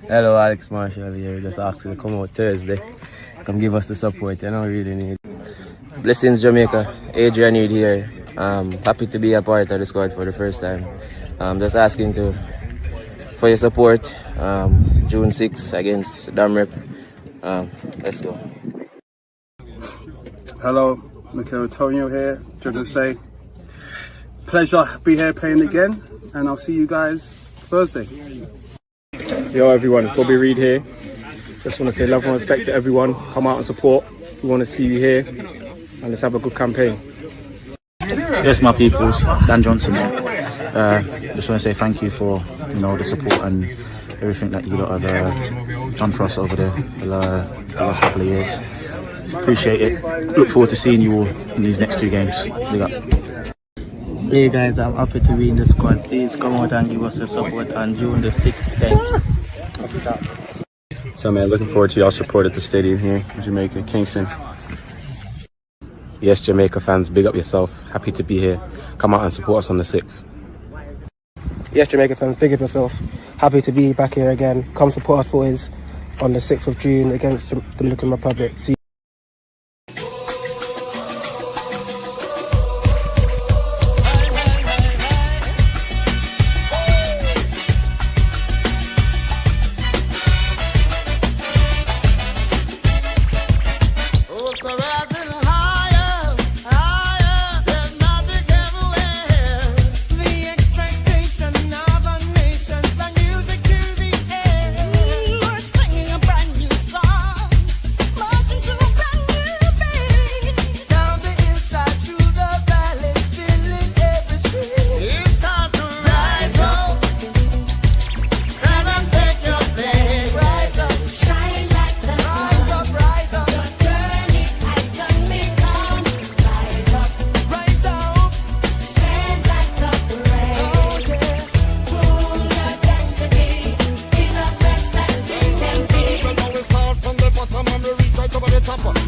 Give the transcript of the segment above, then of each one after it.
Hello, Alex Marshall here. Just asked you to come out Thursday. Come give us the support, you know, we really need. Blessings, Jamaica. Adrian Reed here. Happy to be a part of the squad for the first time. Just asking for your support. June 6th against Damrep. Let's go. Hello, Michael Antonio here. Just to say, pleasure to be here playing again, and I'll see you guys Thursday. Yo everyone, Bobby Reed here. Just want to say love and respect to everyone. Come out and support. We want to see you here, and let's have a good campaign. Yes, my peoples, Dan Johnson here. Just want to say thank you for the support and everything that you lot have done for us over the last couple of years. Appreciate it. Look forward to seeing you all in these next 2 games. Big up. Hey guys, I'm happy to be in the squad. Please come out and give us your support on June the 6th. So man, looking forward to y'all support at the stadium here in Jamaica, Kingston. Yes, Jamaica fans, big up yourself. Happy to be here. Come out and support us on the 6th. Yes, Jamaica fans, big up yourself. Happy to be back here again. Come support us, boys, on the 6th of June against the Dominican Republic. See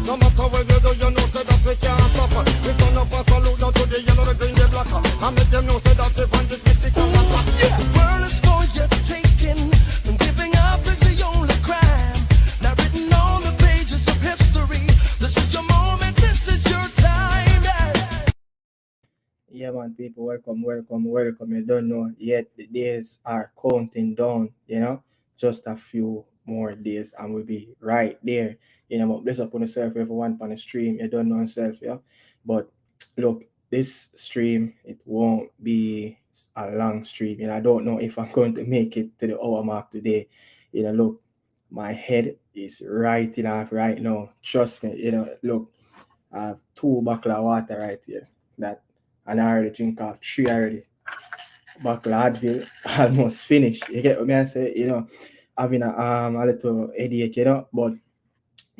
no matter what you do, you know, say that we can't stop. We stand up and salute now to the yellow, the green, the black. And make them know, say that we want this mystical attack. Yeah. The world is for you taking, and giving up is the only crime. Now written on the pages of history, this is your moment, this is your time. Yeah man, people, welcome. You don't know yet, the days are counting down, just a few more days and we'll be right there. But bless up on yourself, everyone on the stream. You don't know yourself, yeah. But look, this stream, it won't be a long stream. I don't know if I'm going to make it to the hour mark today. Look, my head is writing off right now. Trust me, look, I have 2 bottles of water right here. And I already drink off 3 already. Bottle of Advil, almost finished. You get what I say? Having a little headache, but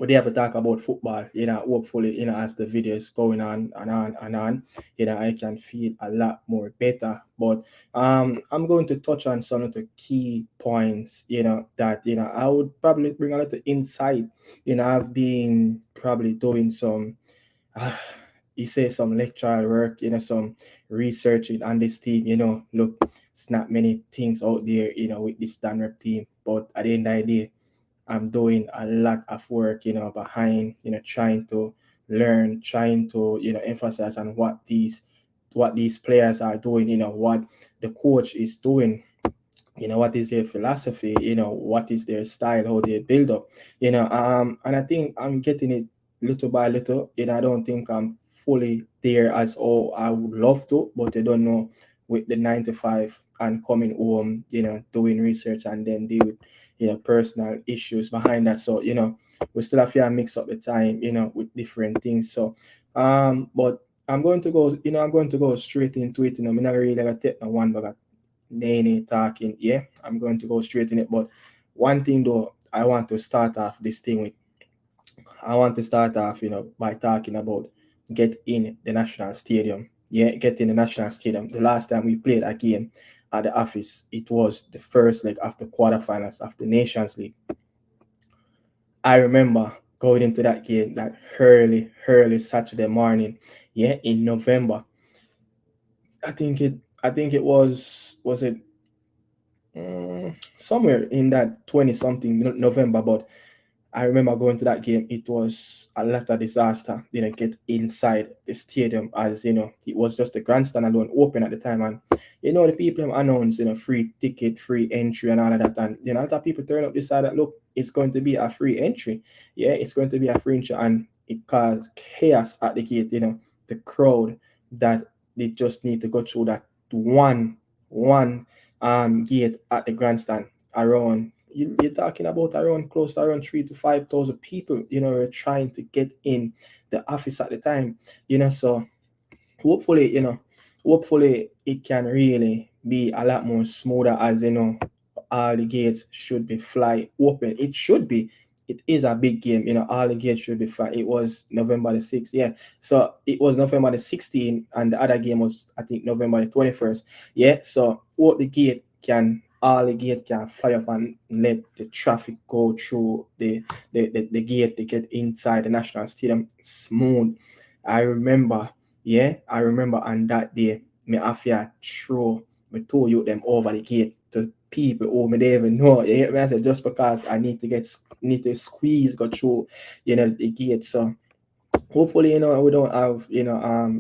they have to talk about football, hopefully, as the video is going on and on, I can feel a lot more better. But I'm going to touch on some of the key points, that, I would probably bring a little insight. I've been probably doing some, some lectural work, some researching on this team, look, it's not many things out there, with this Damrep team, but at the end of the day, I'm doing a lot of work, behind, trying to learn, trying to, emphasize on what these players are doing, what the coach is doing, what is their philosophy, what is their style, how they build up, and I think I'm getting it little by little. I don't think I'm fully there as all I would love to, but I don't know, with the 9 to 5 and coming home, doing research and then deal with personal issues behind that. So, we still have to mix up the time, with different things. So, but I'm going to go straight into it. I'm not really gonna take no one but Nene talking. Yeah, I'm going to go straight in it. But one thing though, I want to start off this thing with. I want to start off, by talking about get in the national stadium. Yeah, get in the national stadium. The last time we played a game at the office, it was the first leg of the quarterfinals of the Nations League. I remember going into that game that early Saturday morning, in November. I think it was it somewhere in that 20 something November, but I remember going to that game. It was a lot of disaster. Didn't get inside the stadium, as it was just the grandstand alone open at the time, and the people announced free ticket, free entry, and all of that, and a lot of people turn up decided, look, it's going to be a free entry. Yeah, it's going to be a free entry, and it caused chaos at the gate. The crowd that they just need to go through that one gate at the grandstand around you're talking about around close to around 3 to 5 thousand people, are trying to get in the office at the time, so hopefully, hopefully it can really be a lot more smoother as all the gates should be fly open. It should be. It is a big game, all the gates should be fly. It was November the 6th, yeah. So it was November the 16th, and the other game was, I think, November the 21st. Yeah, so all the gate can fly up and let the traffic go through the gate to get inside the national stadium smooth. I remember, yeah, I remember on that day, me after throw me two you them over the gate to people who me they even know. You get me? I said just because I need to squeeze go through, the gate. So hopefully, we don't have,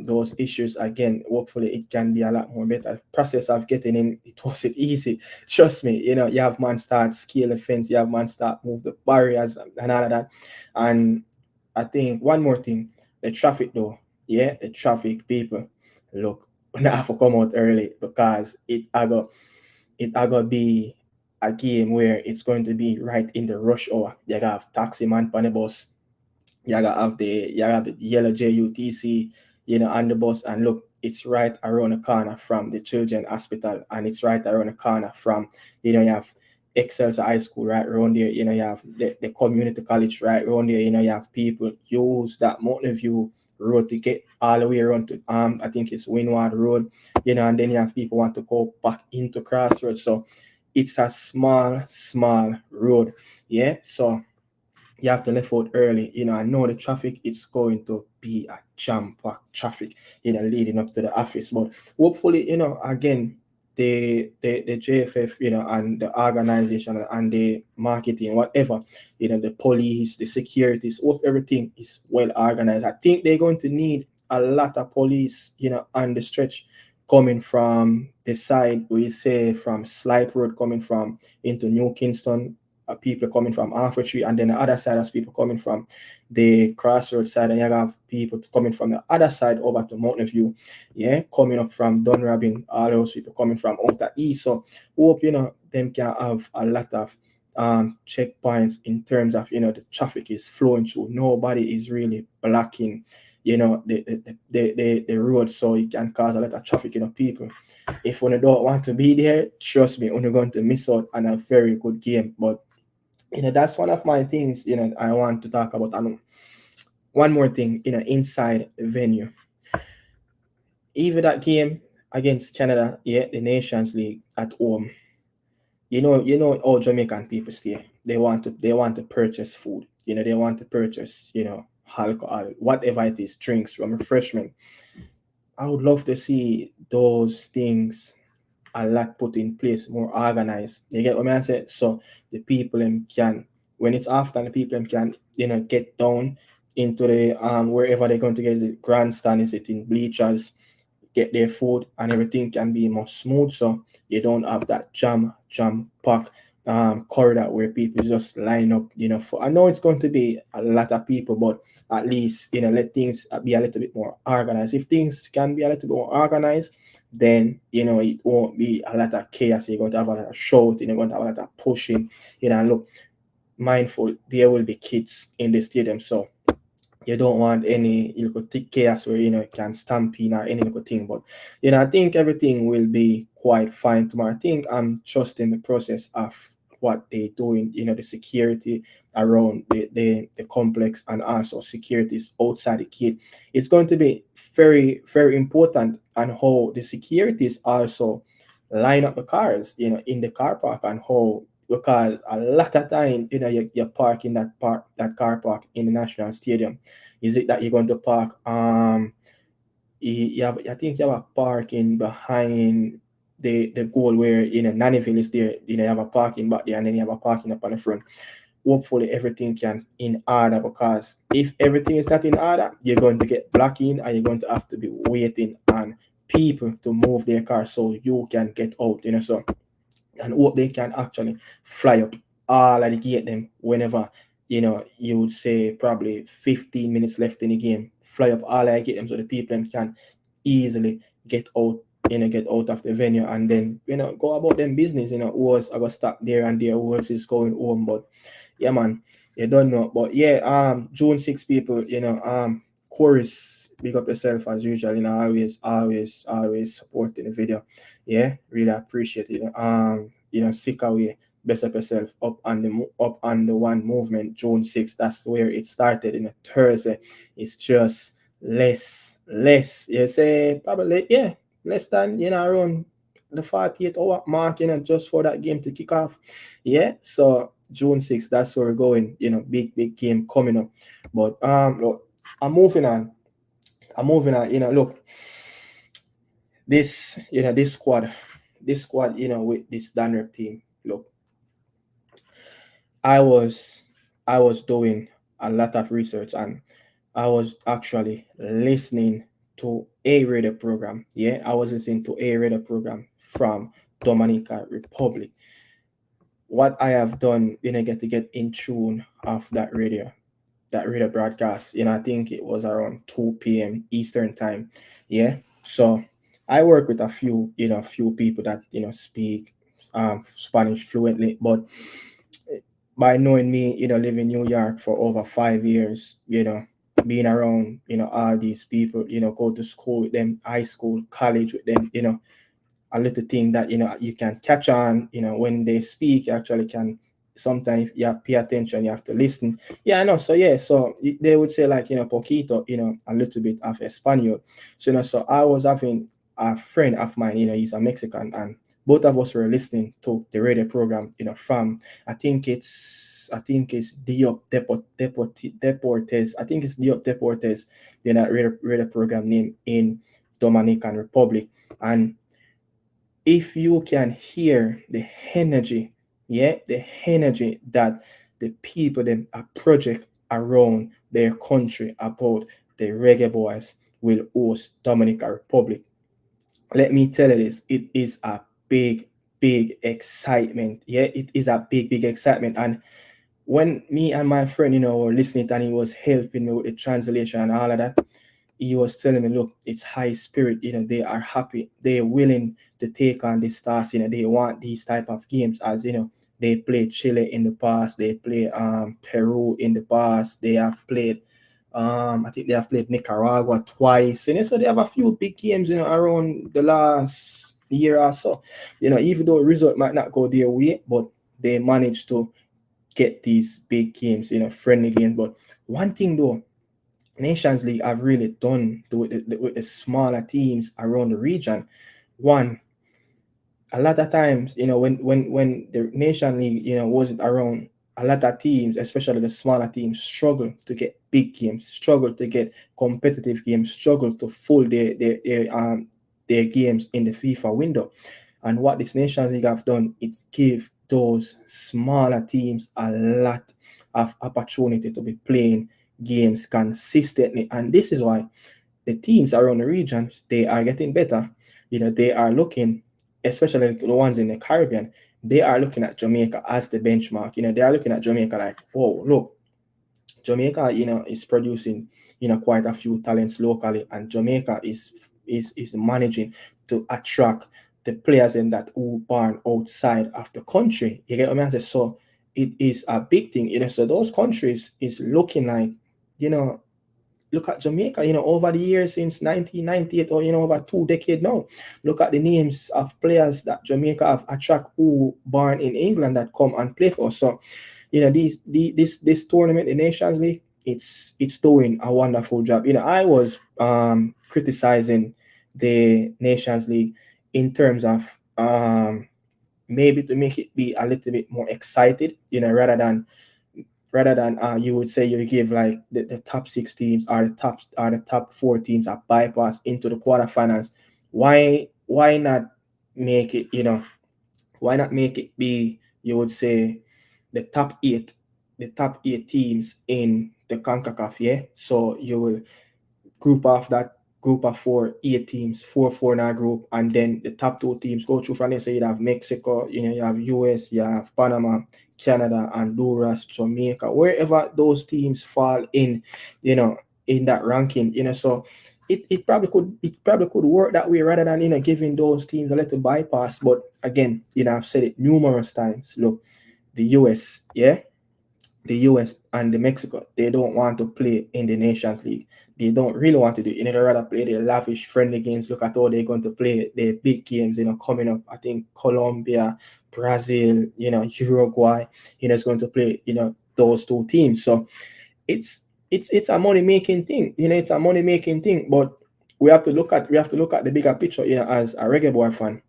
those issues again. Hopefully it can be a lot more better. Process of getting in, it wasn't easy. Trust me, you have man start scale the fence, you have man start move the barriers and all of that. And I think one more thing, the traffic though. Yeah, the traffic people. Look, we have to come out early because it be a game where it's going to be right in the rush hour. You have taxi man on the bus, you have the yellow JUTC, on the bus, and look, it's right around the corner from the children hospital, and it's right around the corner from, you have Excelsior High School right around there, you have the community college right around there, you have people use that Mountain View road to get all the way around to I think it's Windward Road, and then you have people want to go back into Crossroads. So it's a small road. Yeah. So you have to leave out early. I know the traffic is going to be a jam-packed traffic, leading up to the office. But hopefully, again, the JFF, and the organization and the marketing, whatever, the police, the securities, hope everything is well organized. I think they're going to need a lot of police, on the stretch coming from the side we say from Slipe Road coming from into New Kingston, people coming from Alpha Tree, and then the other side has people coming from the Crossroads side, and you have people coming from the other side over to Mountain View, yeah, coming up from Dunrabin, all those people coming from outer east. So hope them can have a lot of checkpoints in terms of the traffic is flowing through. Nobody is really blocking the road, so it can cause a lot of traffic, people. If one don't want to be there, trust me, you're going to miss out on a very good game. But that's one of my things, I want to talk about. And one more thing, inside the venue. Even that game against Canada, yeah, the Nations League at home. All Jamaican people stay. They want to purchase food. They want to purchase, alcohol, whatever it is, drinks, refreshment. I would love to see those things a lot put in place, more organized. You get what I say? So the people can, when it's after, the people can, get down into the wherever they're going to get the grandstand, is it in bleachers, get their food, and everything can be more smooth, so you don't have that jam pack corridor where people just line up, for, I know it's going to be a lot of people, but at least let things be a little bit more organized. If things can be a little bit more organized, then it won't be a lot of chaos. You're going to have a lot of shouting, you're going to have a lot of pushing, and look, mindful, there will be kids in the stadium, so you don't want any little chaos where it can stampede or any little thing. But I think everything will be quite fine tomorrow. I think I'm trusting the process of what they're doing, the security around the complex, and also securities outside the gate. It's going to be very, very important, and how the securities also line up the cars, in the car park, and how, because a lot of time, you park in that car park in the national stadium. Is it that you're going to park? I think you have a parking behind the goal where Nannyville is there, you have a parking back there and then you have a parking up on the front. Hopefully everything can in order, because if everything is not in order, you're going to get blocking and you're going to have to be waiting on people to move their car so you can get out, so and hope they can actually fly up all of the gate them whenever you would say probably 15 minutes left in the game, fly up all of the gate them so the people them can easily get out, get out of the venue and then go about them business. Who else I got stop there and there, who else is going home. But yeah, man, you don't know. But yeah, June 6 people, chorus, big up yourself as usual, always supporting the video. Yeah, really appreciate it. Sick away, best up yourself, up on the one movement, June 6th. That's where it started. Thursday. It's just less, you say probably, yeah, less than around the 48-hour mark, just for that game to kick off. Yeah, so June 6th, that's where we're going. Big game coming up. But look, I'm moving on. Look, this squad, with this Danrep team. Look, I was doing a lot of research and I was actually listening to a radio program. Yeah, I was listening to a radio program from Dominican Republic. What I have done, get to get in tune of that radio broadcast. I think it was around 2 p.m. Eastern time. Yeah. So I work with a few people that speak Spanish fluently, but by knowing me, living in New York for over 5 years, being around, all these people, go to school with them, high school, college with them, a little thing that, you can catch on, when they speak, you actually can sometimes pay attention, you have to listen. Yeah, I know. So yeah, so they would say like, poquito, a little bit of Espanol. So, so I was having a friend of mine, he's a Mexican, and both of us were listening to the radio program, from, I think it's Diop Deportes. I think it's Diop Deportes, that radio program name in Dominican Republic. And if you can hear the energy, the energy that the people them a project around their country about the Reggae Boyz will host Dominican Republic. Let me tell you this, it is a big excitement. Yeah, it is a big excitement. And when me and my friend, were listening and he was helping me with the translation and all of that, he was telling me, look, it's high spirit, they are happy, they're willing to take on this task, they want these type of games, as they played Chile in the past, they play Peru in the past, they have played I think they have played Nicaragua twice, and so they have a few big games, around the last year or so. Even though result might not go their way, but they managed to get these big games, friendly games. But one thing though, Nations League have really done with the smaller teams around the region. One, a lot of times, when the Nation League, wasn't around, a lot of teams, especially the smaller teams, struggle to get big games, struggle to get competitive games, struggle to full their games in the FIFA window. And what this Nations League have done, it's give those smaller teams a lot of opportunity to be playing games consistently. And this is why the teams around the region, they are getting better. They are looking, especially the ones in the Caribbean, they are looking at Jamaica as the benchmark. They are looking at Jamaica like, oh, look, Jamaica, is producing, quite a few talents locally, and Jamaica is managing to attract the players in that who born outside of the country. You get what I mean? So it is a big thing. So those countries is looking like, look at Jamaica, over the years since 1998 or, over 2 decades now. Look at the names of players that Jamaica have attract who born in England that come and play for us. So, this tournament, the Nations League, it's doing a wonderful job. I was criticizing the Nations League in terms of maybe to make it be a little bit more excited, rather than you would say you give like the top 6 teams or the top 4 teams a bypass into the quarterfinals. Why not make it, why not make it be, you would say, the top eight teams in the CONCACAF, yeah? So you will group of that group of four, eight teams, 4 in our group, and then the top two teams go through from there. So you have Mexico, you have US, you have Panama, Canada, Honduras, Jamaica, wherever those teams fall in, in that ranking, so it probably could work that way rather than giving those teams a little bypass. But again, I've said it numerous times. Look, the US, yeah, the US and the Mexico, they don't want to play in the Nations League. They don't really want to do it. They'd rather play the lavish friendly games. Look at how they're going to play the big games, coming up. I think Colombia, Brazil, Uruguay, is going to play, those two teams. So it's a money making thing. It's a money making thing. But we have to look at the bigger picture, as a Reggae Boy fan.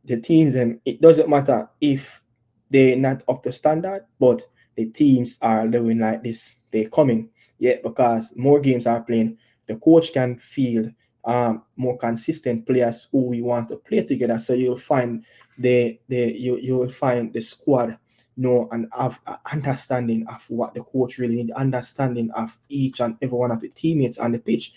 The teams, and it doesn't matter if they're not up to standard, but the teams are doing like this. They're coming, yeah, because more games are playing. The coach can field more consistent players who we want to play together. So you'll find you will find the squad know and have an understanding of what the coach really need, understanding of each and every one of the teammates on the pitch.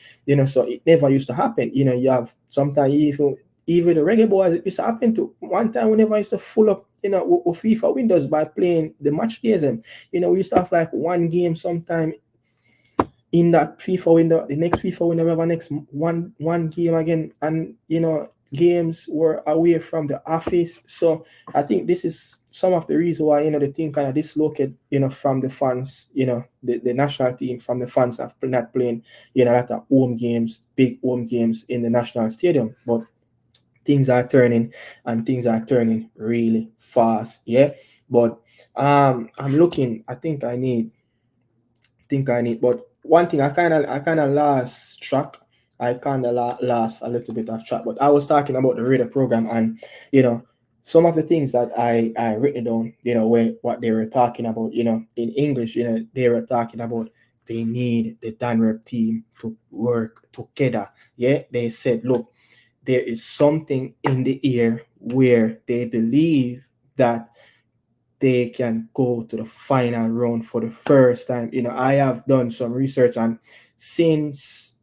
So it never used to happen. You have sometimes even the Reggae Boys, it used to happen to one time whenever I used to full up, with FIFA windows by playing the match days. And, we used to have like one game sometime in that FIFA window, the next FIFA window, we have a next one game again. And, games were away from the office. So I think this is some of the reason why, the team kind of dislocated, from the fans, the national team from the fans of not playing, a lot of home games, big home games in the national stadium. But things are turning, and things are turning really fast, yeah. But I'm looking, I think I need, but one thing, I kind of lost track. I kind of lost a little bit of track. But I was talking about the radar program, and some of the things that I written down, what they were talking about, in English, they were talking about they need the Danrep team to work together. Yeah, they said, look, there is something in the air where they believe that they can go to the final round for the first time. I have done some research, and since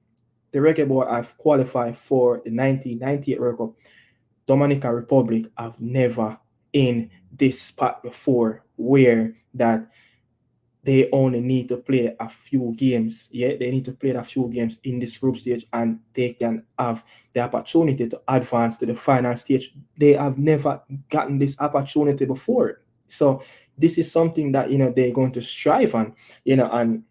the Reggae Boy have qualified for the 1998 World Cup, Dominican Republic have never in this spot before, where that they only need to play a few games. Yeah, they need to play a few games in this group stage, and they can have the opportunity to advance to the final stage. They have never gotten this opportunity before. So this is something that they're going to strive on. And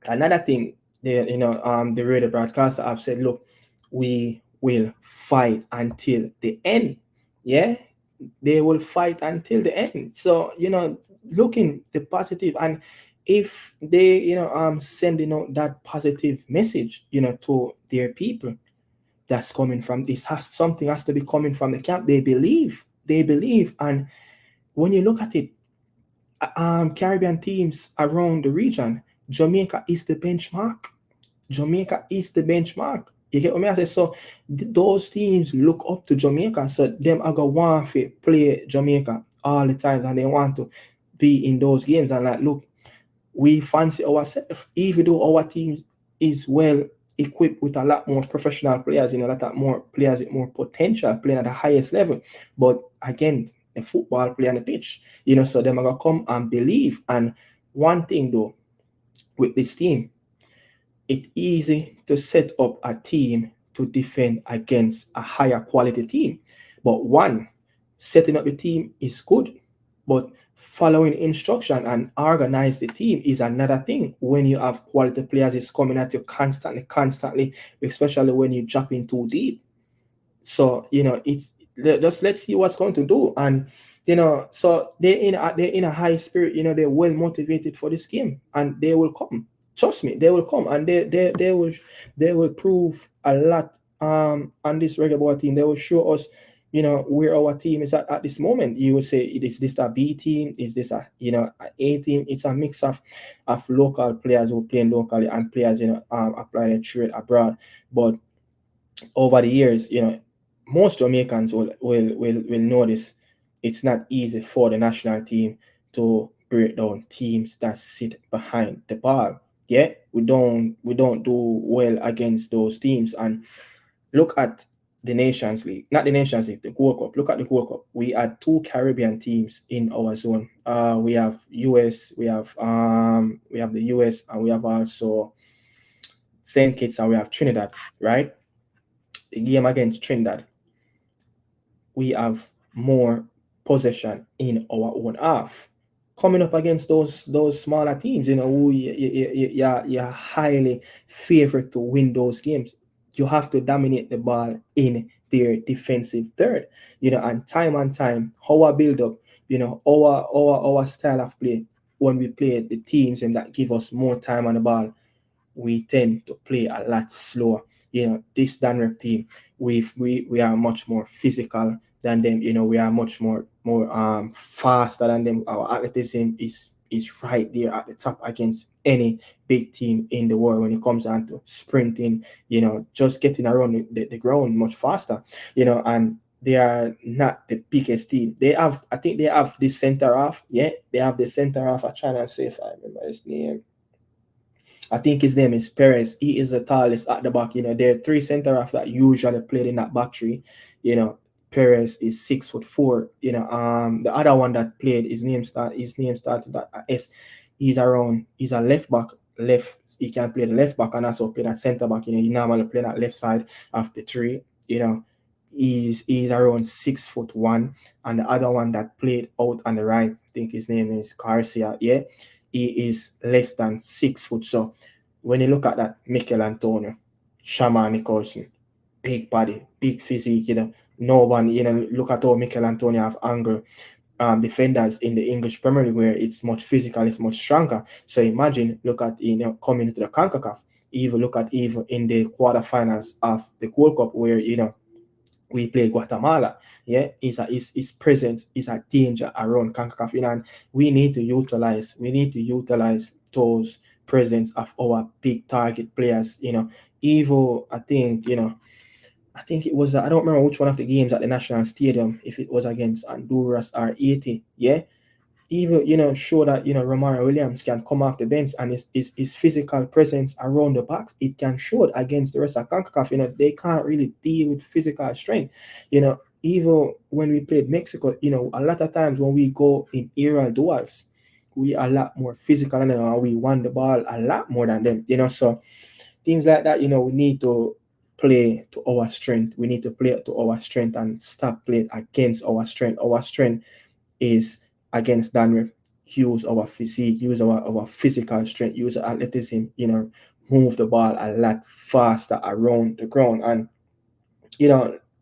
another thing, the radio broadcaster have said, look, we will fight until the end. Yeah, they will fight until the end. So looking the positive, and if they sending out that positive message to their people, that's coming from this, something has to be coming from the camp. They believe, and when you look at it, Caribbean teams around the region, Jamaica is the benchmark. Jamaica is the benchmark. You get what I say? So those teams look up to Jamaica. So them are gonna want to play Jamaica all the time, and they want to be in those games. And like, look, we fancy ourselves, even though our team is well equipped with a lot more professional players, a lot more players with more potential playing at the highest level. But again, the football play on the pitch, so them are gonna come and believe. And one thing though, with this team, it's easy to set up a team to defend against a higher quality team. But setting up the team is good, but following instruction and organize the team is another thing. When you have quality players is coming at you constantly, especially when you drop in too deep. So it's just, let's see what's going to do. And so they're in a high spirit. They're well motivated for this game, and they will come. Trust me, they will come, and they will prove a lot on this Reggae Boy team. They will show us where our team is at this moment. You will say, is this a B team? Is this a A team? It's a mix of local players who play locally and players applying trade abroad. But over the years, most Jamaicans will notice it's not easy for the national team to break down teams that sit behind the ball. Yeah, we don't do well against those teams. And look at the Nations League, not the Nations League, the Gold Cup. Look at the Gold Cup. We had two Caribbean teams in our zone. We have US, we have the US, and we have also Saint Kitts, and we have Trinidad. Right, the game against Trinidad, we have more possession in our own half. Coming up against those smaller teams, who you're highly favored to win those games. You have to dominate the ball in their defensive third, and time, our build up, our style of play when we play the teams and that give us more time on the ball, we tend to play a lot slower. This Danrep team, we are much more physical than them. We are much more faster than them. Our athleticism is right there at the top against any big team in the world when it comes down to sprinting. Just getting around the ground much faster. And they are not the biggest team. I think they have this center half. Yeah, they have the center half. I'm trying to say if I remember his name. I think his name is Perez. He is the tallest at the back. There are three center half that usually played in that back three. Perez is 6'4". The other one that played, his name started at S. He's a left back. He can play the left back and also play that center back. He normally play that left side of the three. He's around 6'1", and the other one that played out on the right, I think his name is Garcia. Yeah. He is less than 6 foot. So when you look at that, Mikel Antonio, Shaman Nicholson, big body, big physique, no one, look at how Mikel Antonio have angle defenders in the English Premier League where it's much physical, it's much stronger. So imagine, look at, coming into the Concacaf, even look at even in the quarterfinals of the Gold Cup where, we play Guatemala. Yeah, his presence is a danger around Concacaf, and we need to utilize those presence of our big target players. Evo, I think it was, I don't remember which one of the games at the National Stadium, if it was against Honduras or Haiti. Yeah, even show that Romario Williams can come off the bench, and his physical presence around the box, it can show it against the rest of CONCACAF. They can't really deal with physical strength. Even when we played Mexico, a lot of times when we go in aerial duels, we are a lot more physical than them, and we won the ball a lot more than them. So things like that, we need to play to our strength. We need to play to our strength and stop playing against our strength. Our strength is against Danrep, use our physique, use our physical strength, use our athleticism, move the ball a lot faster around the ground. And,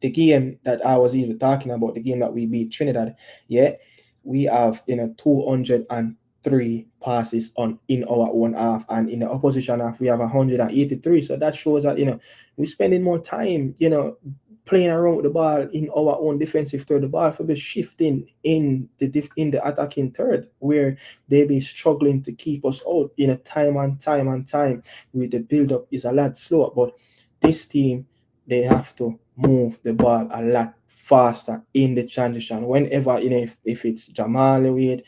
the game that I was even talking about, the game that we beat Trinidad, yeah, we have, 203 passes in our own half, and in the opposition half, we have 183. So that shows that, we're spending more time, playing around with the ball in our own defensive third. The ball for the shifting in the attacking third, where they be struggling to keep us out. Time and time. With the build up is a lot slower. But this team, they have to move the ball a lot faster in the transition. Whenever, if it's Jamal Wade,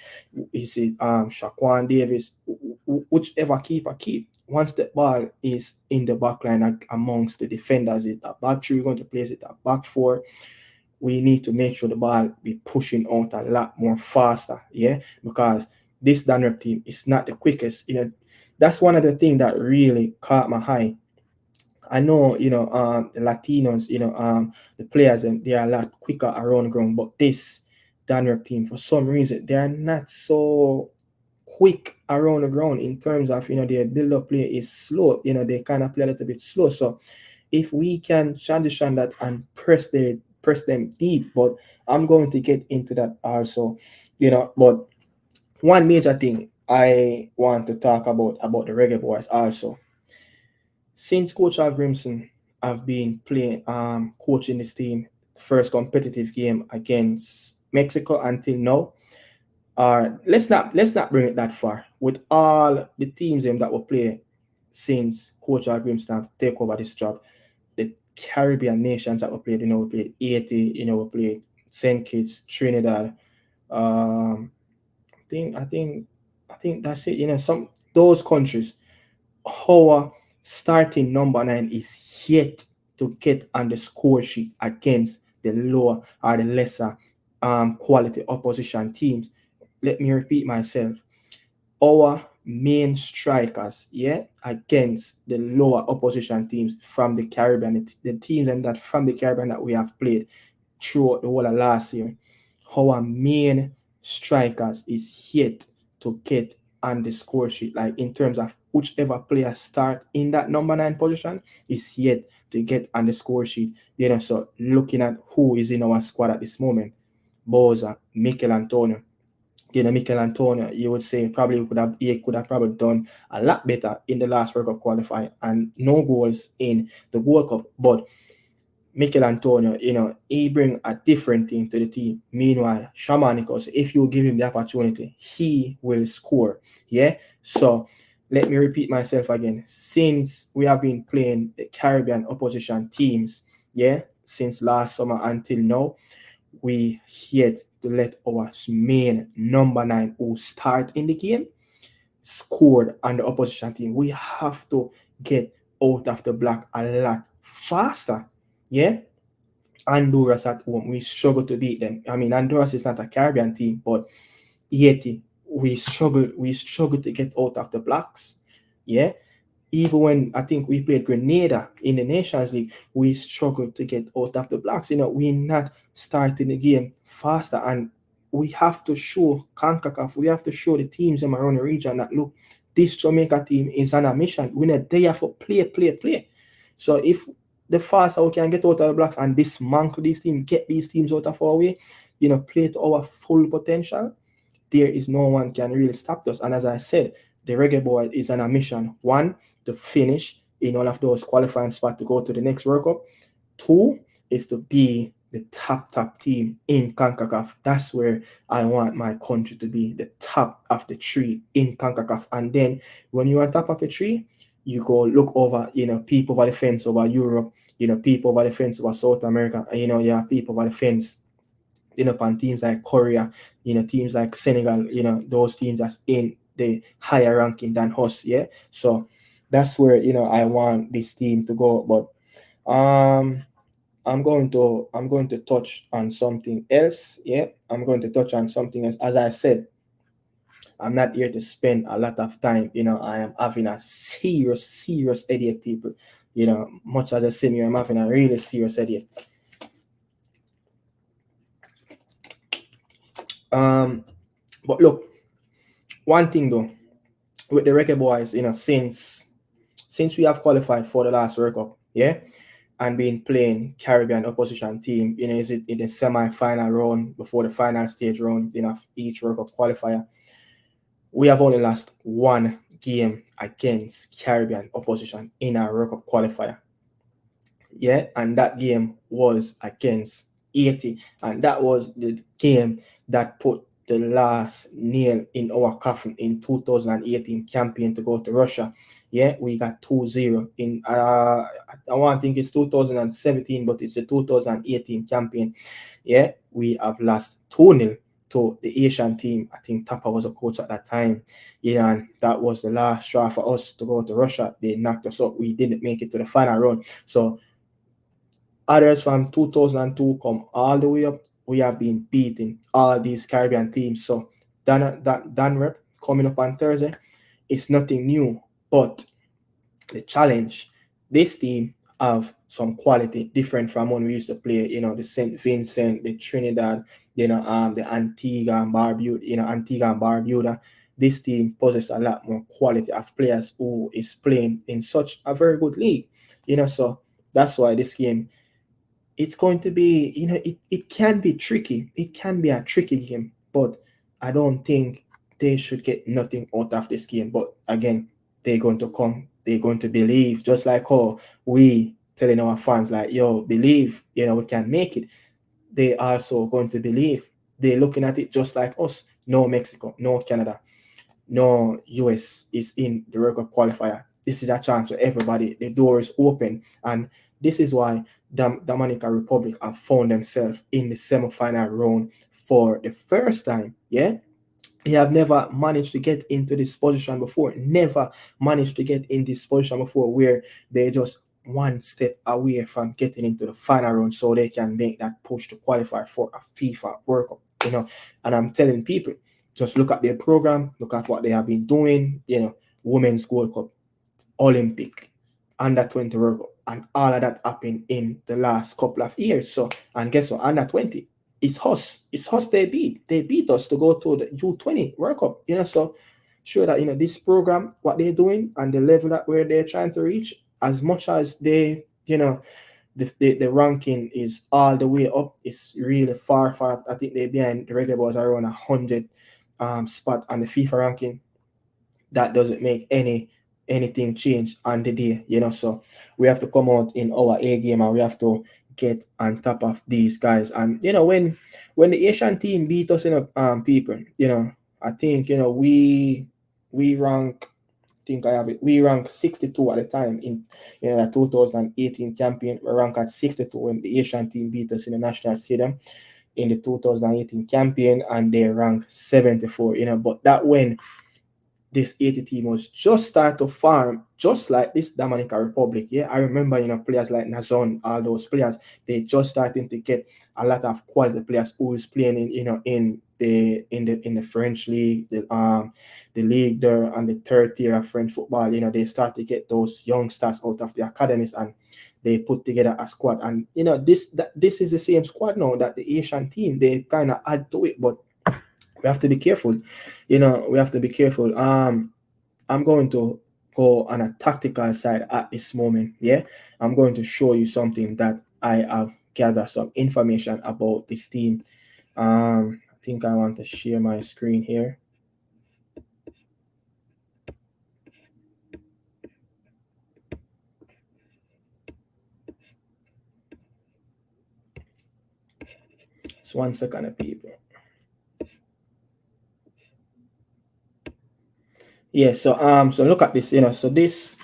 is it Shaquan Davis, whichever keeper keep. Once the ball is in the back line amongst the defenders, it's a back three, we're going to place it at back four. We need to make sure the ball be pushing out a lot more faster, yeah? Because this Danrep team is not the quickest. That's one of the things that really caught my eye. I know, the Latinos, the players, and they are a lot quicker around the ground, but this Danrep team, for some reason, they are not so quick around the ground in terms of, their build-up play is slow. They kind of play a little bit slow. So if we can transition that and press them deep, but I'm going to get into that also, but one major thing I want to talk about the Reggae Boyz also. Since Coach Al Grimson have been playing, coaching this team, first competitive game against Mexico until now, let's not bring it that far. With all the teams that will play since Coach Al Grimson have take over this job, the Caribbean nations that we played. We played Haiti. We played Saint Kitts, Trinidad. Um, I think that's it. Some those countries. Our starting number 9 is yet to get on the score sheet against the lower or the lesser quality opposition teams. Let me repeat myself. Our main strikers, against the lower opposition teams from the Caribbean, the teams that from the Caribbean that we have played throughout the whole of last year, our main strikers is yet to get on the score sheet. Like in terms of whichever player start in that number 9 position is yet to get on the score sheet. So looking at who is in our squad at this moment, Boza, Mikel Antonio. Mikel Antonio, you would say he could have probably done a lot better in the last World Cup qualifying and no goals in the World Cup. But Mikel Antonio, he bring a different thing to the team. Meanwhile, Shamanicos, if you give him the opportunity, he will score. Yeah. So let me repeat myself again. Since we have been playing the Caribbean opposition teams, since last summer until now, we yet to let our main number 9 who start in the game scored on the opposition team. We have to get out of the block a lot faster. Honduras at home, we struggle to beat them. I mean, Honduras is not a Caribbean team, but Haiti, we struggle to get out of the blocks. Even when I think we played Grenada in the Nations League, we struggled to get out of the blocks. We're not starting the game faster, and we have to show Concacaf, we have to show the teams in around the region that, look, this Jamaica team is on a mission. We're not there for play. So if the faster we can get out of the blocks and dismantle these teams, get these teams out of our way, play to our full potential, there is no one can really stop us. And as I said, the Reggae Boyz is on a mission. 1, to finish in all of those qualifying spots to go to the next World Cup. 2 is to be the top team in CONCACAF. That's where I want my country to be, the top of the tree in CONCACAF. And then when you're on top of the tree, you go look over, people over the fence over Europe, people over the fence over South America, and you have people over the fence, on teams like Korea, teams like Senegal, those teams that's in the higher ranking than us. So that's where I want this team to go. But I'm going to touch on something else. I'm going to touch on something else. As I said, I'm not here to spend a lot of time. I am having a serious headache, people. Much as I say, I'm having a really serious headache. But look, one thing though, with the Reggae Boyz, since we have qualified for the last World Cup, and been playing Caribbean opposition team, is it in the semi-final round before the final stage round, each World Cup qualifier, we have only lost one game against Caribbean opposition in our World Cup qualifier. And that game was against Haiti, and that was the game that put the last nail in our coffin in 2018 campaign to go to Russia. We got 2-0 in I want to think it's 2017, but it's a 2018 campaign. We have lost 2-0 to the Asian team. I think Tapa was a coach at that time. And that was the last straw for us to go to Russia. They knocked us up. We didn't make it to the final round. So others from 2002 come all the way up. We have been beating all these Caribbean teams. So Dan Rep coming up on Thursday, it's nothing new. But the challenge, this team have some quality different from when we used to play, the St. Vincent, the Trinidad, the Antigua and Barbuda. This team possesses a lot more quality of players who is playing in such a very good league. So that's why this game, it's going to be, it can be tricky. It can be a tricky game, but I don't think they should get nothing out of this game. But again, they're going to come. They're going to believe, just like how we telling our fans, like, yo, believe, we can make it. They also going to believe. They're looking at it just like us. No Mexico, no Canada, no US is in the World Cup qualifier. This is a chance for everybody. The door is open, and This is why Dominican Republic have found themselves in the semi-final round for the first time. Yeah, they have never managed to get into this position before. Never managed to get in this position before, where they just one step away from getting into the final round, so they can make that push to qualify for a FIFA World Cup. And I'm telling people, just look at their program, look at what they have been doing. Women's Gold Cup, Olympic, under 20 World Cup, and all of that happened in the last couple of years. So, and guess what? Under 20, it's us. It's us they beat. They beat us to go to the U20 World Cup. So sure that this program, what they're doing and the level that where they're trying to reach, as much as they, the ranking is all the way up, it's really far. I think they're behind the Reggae Boyz around 100 spot on the FIFA ranking. That doesn't make anything change on the day. So we have to come out in our A game, and we have to get on top of these guys. And when the Asian team beat us, people, I think we rank. I think I have it. We rank 62 at the time in the 2018 champion. We rank at 62 when the Asian team beat us in the national stadium in the 2018 champion, and they rank 74. But that when this 80 team was just start to farm, just like this Dominican Republic. Yeah, I remember, players like Nazon, all those players, they just starting to get a lot of quality players who is playing in the French league, the league there, and the third tier of French football. They start to get those youngsters out of the academies, and they put together a squad. And this is the same squad now that the Asian team, they kind of add to it, but we have to be careful. We have to be careful. I'm going to go on a tactical side at this moment. Yeah, I'm going to show you something that I have gathered some information about this team. I think I want to share my screen here. Just 1 second, people. Yeah, so look at this. So this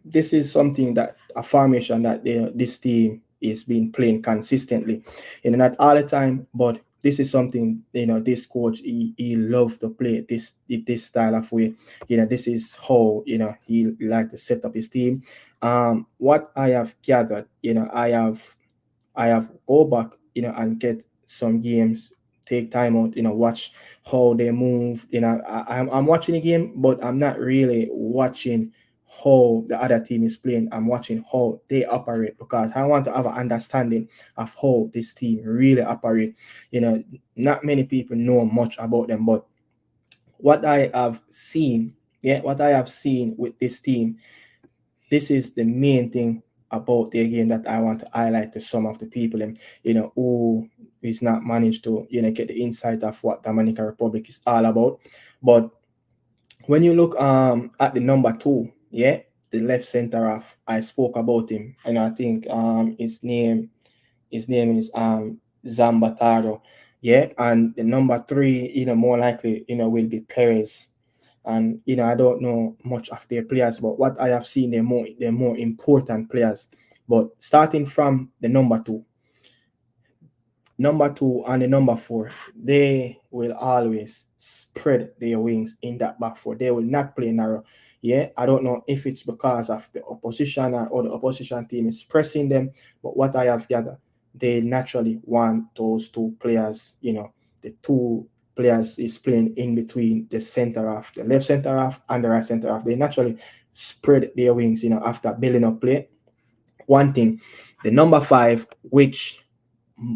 this is something that a formation that this team is being playing consistently. Not all the time, but this is something this coach he loves to play this style of way. This is how he like to set up his team. What I have gathered, I have go back and get some games, take time out, watch how they move. I'm watching the game, but I'm not really watching how the other team is playing. I'm watching how they operate, because I want to have an understanding of how this team really operate. Not many people know much about them, but what I have seen with this team, this is the main thing about the game that I want to highlight to some of the people who is not managed to get the insight of what Dominican Republic is all about. But when you look at the number 2, the left center half, I spoke about him, and I think his name is Zambataro. And the number 3, more likely will be Perez. And I don't know much of their players, but what I have seen, they're more important players. But starting from the number 2 and the number 4, they will always spread their wings in that back four. They will not play narrow. I don't know if it's because of the opposition or the opposition team is pressing them, but what I have gathered, they naturally want those 2 players, the 2 players is playing in between the center half, the left center half and the right center half. They naturally spread their wings, after building up play. One thing, the number 5, which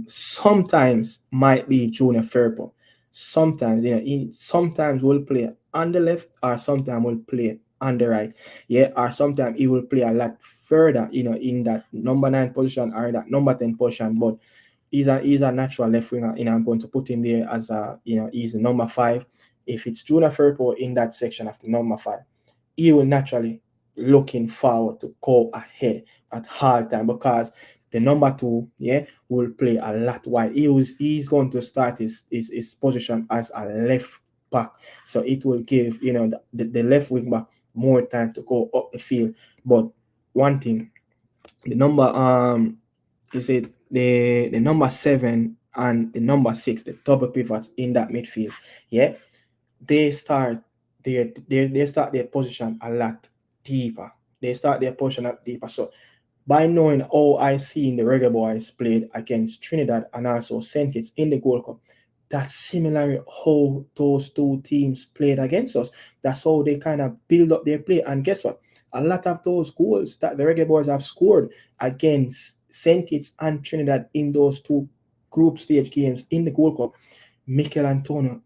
sometimes might be Junior Firpo. Sometimes, he sometimes will play on the left, or sometimes will play on the right. Or sometimes he will play a lot further, in that number 9 position or that number 10 position. But he's a natural left winger. I'm going to put him there as he's the number 5. If it's Junior Firpo in that section of the number 5, he will naturally looking forward to go ahead at all time, because the number 2, will play a lot wide. He's going to start his position as a left back, so it will give the left wing back more time to go up the field. But one thing, the number is it the number 7 and the number 6, the double pivots in that midfield. Yeah, they start they start their position a lot deeper. They start their position a lot deeper. So by knowing how I seen the Reggae Boys played against Trinidad and also St. Kitts in the Gold Cup, that's similar how those two teams played against us. That's how they kind of build up their play. And guess what? A lot of those goals that the Reggae Boys have scored against St. Kitts and Trinidad in those two group stage games in the Gold Cup, Mikel Antonio,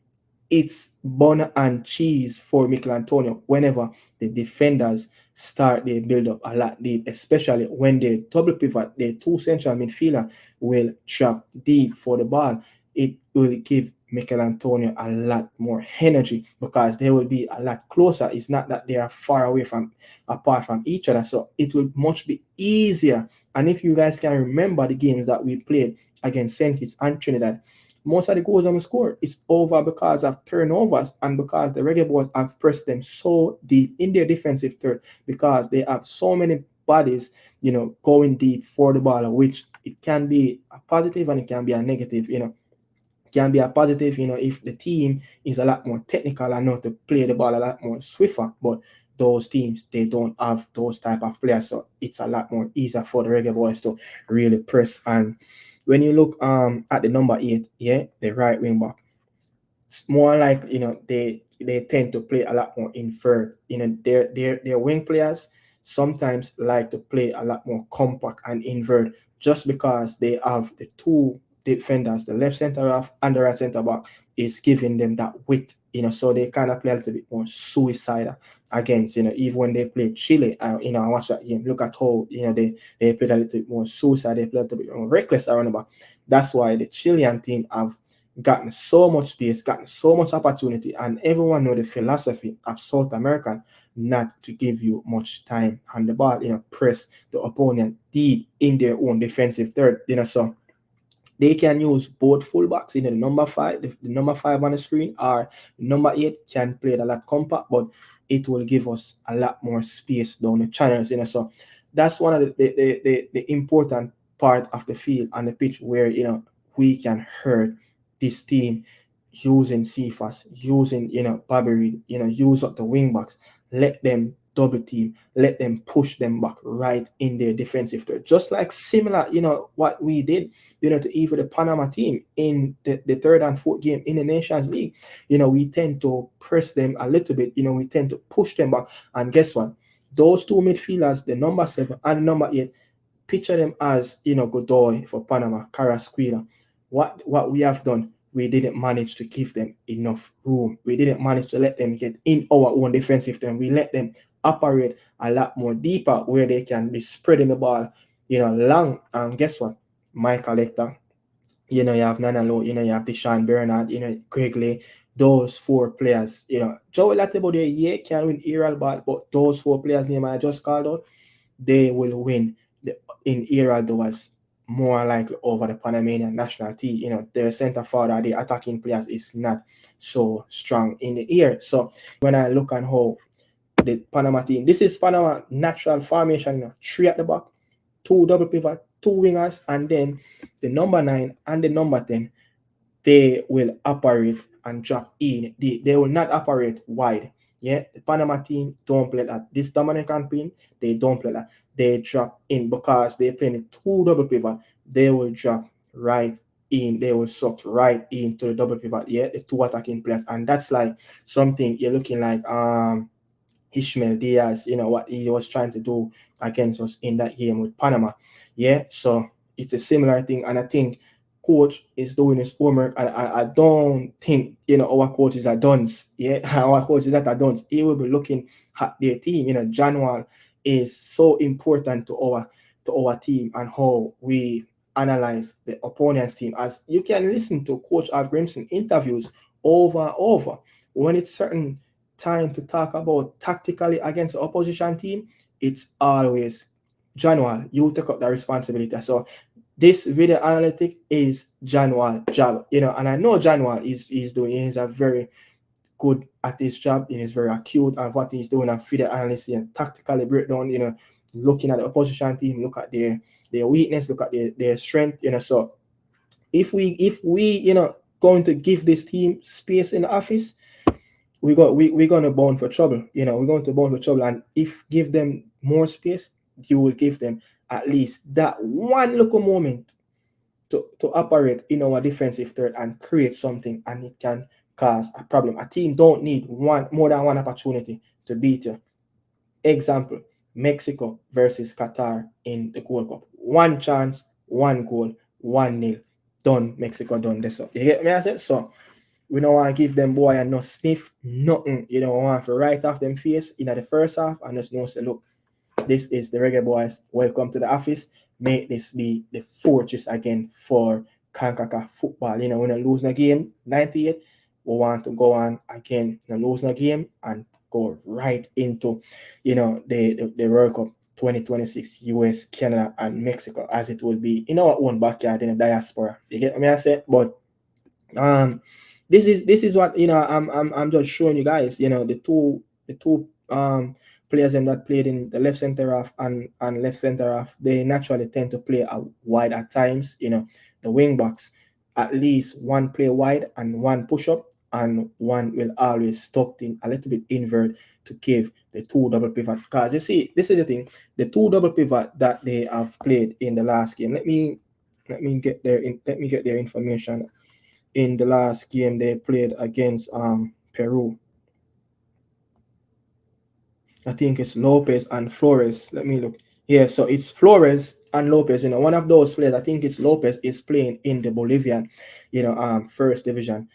it's bun and cheese for Mikel Antonio whenever the defenders start their build up a lot deep, especially when they double pivot, the two central midfielder will drop deep for the ball. It will give Mikel Antonio a lot more energy because they will be a lot closer. It's not that they are far away from apart from each other, so it will much be easier. And if you guys can remember the games that we played against St. Kitts and Trinidad, most of the goals on the score is over because of turnovers and because the Reggae Boys have pressed them so deep in their defensive third because they have so many bodies, going deep for the ball, which it can be a positive and it can be a negative, can be a positive, if the team is a lot more technical and know to play the ball a lot more swifter. But those teams, they don't have those type of players, so it's a lot more easier for the Reggae Boys to really press. And when you look at the number 8, yeah, the right wing back, it's more like they tend to play a lot more invert. Their wing players sometimes like to play a lot more compact and invert just because they have the two defenders, the left center half and the right center back, is giving them that width. So they kind of play a little bit more suicidal against, even when they play Chile. I watch that game. Look at how they played a little bit more suicide. They played a little bit more reckless around the back. That's why the Chilean team have gotten so much space, gotten so much opportunity, and everyone know the philosophy of South American not to give you much time on the ball, press the opponent deep in their own defensive third, so they can use both fullbacks, the number 5, the number 5 on the screen, or number 8 can play a lot compact, but it will give us a lot more space down the channels, so that's one of the important part of the field and the pitch where we can hurt this team using CFAS, using Bobby Reed, use up the wing backs, let them double team, let them push them back right in their defensive third, just like similar what we did to even the Panama team in the third and fourth game in the Nations League. We tend to press them a little bit, we tend to push them back, and guess what, those two midfielders, the number 7 and number 8, picture them as Godoy for Panama, Carrasquilla. What we have done, we didn't manage to give them enough room. We didn't manage to let them get in our own defensive turn. We let them operate a lot more deeper where they can be spreading the ball, long. And guess what? Michael Hector, you have Nanalo, you have Deshaun Bernard, Quigley, those 4 players, Joey Latibode, can win Aerial Ball, but those 4 players name I just called out, they will win in Aerial duels more likely over the Panamanian national team. Their center forward, the attacking players is not so strong in the air. So when I look at how the Panama team, this is Panama natural formation, 3 at the back, 2 double pivot, 2 wingers, and then the number 9 and the number 10, they will operate and drop in. They will not operate wide. Yeah, the Panama team don't play that. This Dominican team, they don't play that. They drop in because they play in 2 double pivot. They will drop right in. They will suck right into the double pivot. Yeah, the 2 attacking players, and that's like something you're looking like Ishmael Diaz. What he was trying to do against us in that game with Panama. Yeah, so it's a similar thing, and I think coach is doing his homework, and I don't think our coaches are done. Yeah, our coaches that are done. He will be looking at their team. January is so important to our team and how we analyze the opponent's team. As you can listen to Coach Alf Grimson interviews over and over, when it's certain time to talk about tactically against the opposition team, it's always January, you take up the responsibility. So this video analytic is January job, and I know January is doing. He's a very good at his job. He is very acute at what he's doing and video analysis and tactically break down, looking at the opposition team, look at their weakness, look at their strength, so if we going to give this team space in the office, we're gonna bound for trouble. We're going to bound for trouble. And if give them more space, you will give them at least that one little moment to operate in our defensive third and create something, and it can cause a problem. A team don't need more than one opportunity to beat you. Example, Mexico versus Qatar in the Gold Cup. One chance, one goal, 1-0. Done. Mexico done this up. You get me? I said so. We don't want to give them boy and no sniff, nothing. You don't want to right off them face in the first half and just know say, look, this is the Reggae Boyz. Welcome to the office. Make this be the fortress again for Concacaf football. When I lose the game, 98, we want to go on again, lose the game and go right into, the World Cup 2026, US, Canada, and Mexico, as it will be in our own backyard in the diaspora. You get me? I said, but this is what I'm just showing you guys. The two players that played in the left center half and left center half, they naturally tend to play out wide at times. The wing backs, at least one play wide and one push up, and one will always tucked in a little bit invert to give the two double pivot. Because you see, this is the thing, the two double pivot that they have played in the last game. Let me get their information. In the last game they played against Peru, I think it's Lopez and Flores. Let me look. Yeah, so it's Flores and Lopez. One of those players, I think it's Lopez, is playing in the Bolivian, first division.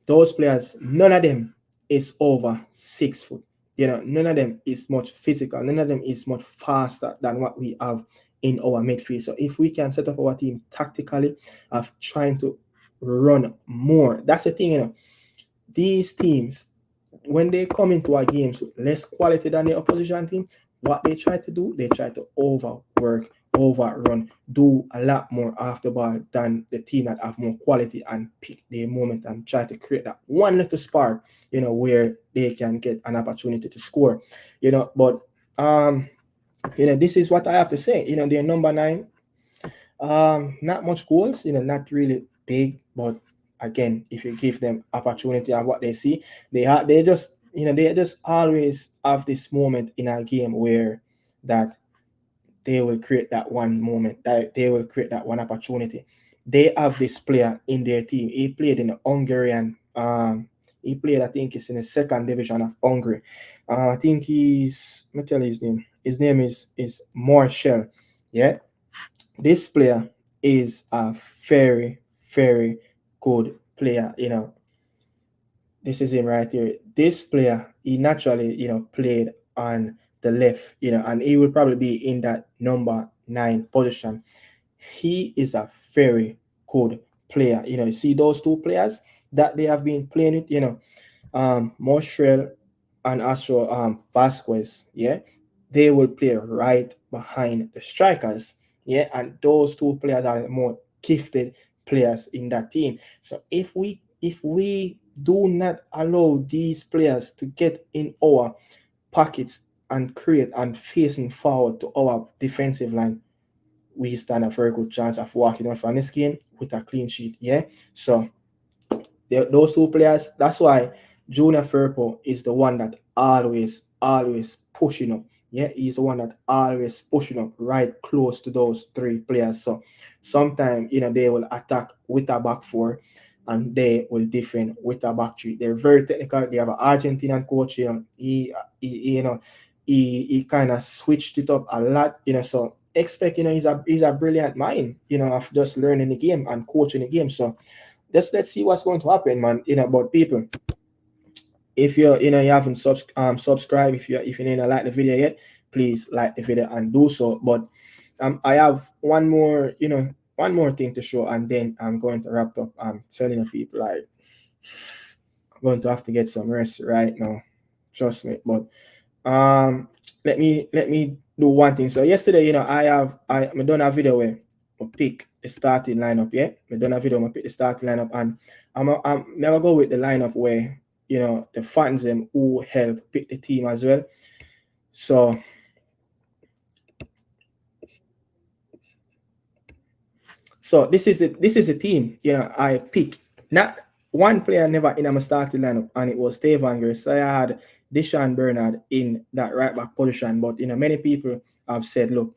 Those players, none of them is over 6 foot. None of them is much physical. None of them is much faster than what we have in our midfield. So if we can set up our team tactically of trying to run more, that's the thing. These teams, when they come into our games with less quality than the opposition team, what they try to do, they try to overwork, overrun, do a lot more off the ball than the team that have more quality and pick their moment and try to create that one little spark, where they can get an opportunity to score. But this is what I have to say. They're number 9. Not much goals, not really big, but again, if you give them opportunity and what they see, they just always have this moment in a game where that they will create that one moment, that they will create that one opportunity. They have this player in their team. He played in the Hungarian. He played, I think, it's in the second division of Hungary. I think let me tell you his name. His name is Marshall. Yeah. This player is a very, very good player. This is him right here. This player, he naturally, played on the left, and he will probably be in that number 9 position. He is a very good player. You see those two players that they have been playing with, Mostrel and also Vasquez, yeah, they will play right behind the strikers, yeah, and those two players are more gifted players in that team. So if we do not allow these players to get in our pockets and create and facing forward to our defensive line, we stand a very good chance of walking out from this game with a clean sheet. Yeah, so those two players, that's why Junior Firpo is the one that always pushing up. Yeah, he's the one that always pushing up right close to those 3 players. So sometimes, they will attack with a back 4 and they will defend with a back 3. They're very technical. They have an Argentinian coach. He kind of switched it up a lot. So expect, he's a brilliant mind, of just learning the game and coaching the game. So let's see what's going to happen, man. But people, if you haven't subscribed, if you didn't like the video yet, please like the video and do so. But I have one more thing to show, and then I'm going to wrap up. I'm telling the people, like, I'm going to have to get some rest right now, trust me. But let me do one thing. So yesterday, I done a video where I pick the starting lineup. Yeah, I done a video where I pick the starting lineup, and I'm never go with the lineup where the fans them who help pick the team as well. So So this is a team, I pick. Not one player never in my starting lineup, and it was Stevan Gray. So I had Deshaun Bernard in that right back position. But many people have said, look,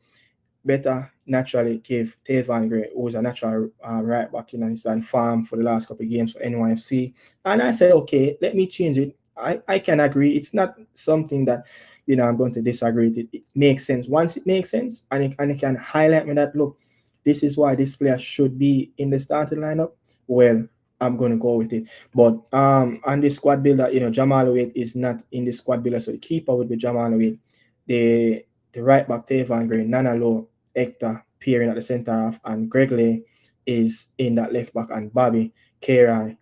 better naturally give Tevan Gray, who's a natural right back, he's on farm for the last couple of games for NYFC. And I said, okay, let me change it. I can agree. It's not something that I'm going to disagree with. It makes sense. Once it makes sense, and it can highlight me that, look, this is why this player should be in the starting lineup, well, I'm going to go with it. But on the squad builder, Jamal Wade is not in the squad builder, so the keeper would be Jamal Wade. The right back, Tevan Gray, Nanalo, Hector peering at the centre half, and Greg Lay is in that left back, and Bobby, Kieran,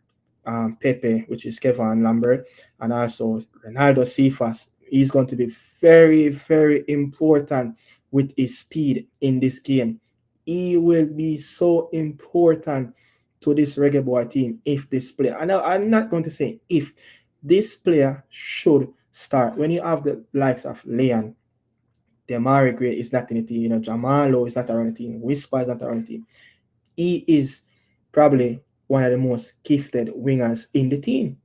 Pepe, which is Kevin Lambert, and also Ronaldo Cephas. He's going to be very, very important with his speed in this game. He will be so important to this Reggae Boy team if this player, and I'm not going to say if, this player should start. When you have the likes of Leon, Demari Gray is not in the team, Jamalo is not around the team, Whisper is not around the team. He is probably one of the most gifted wingers in the team.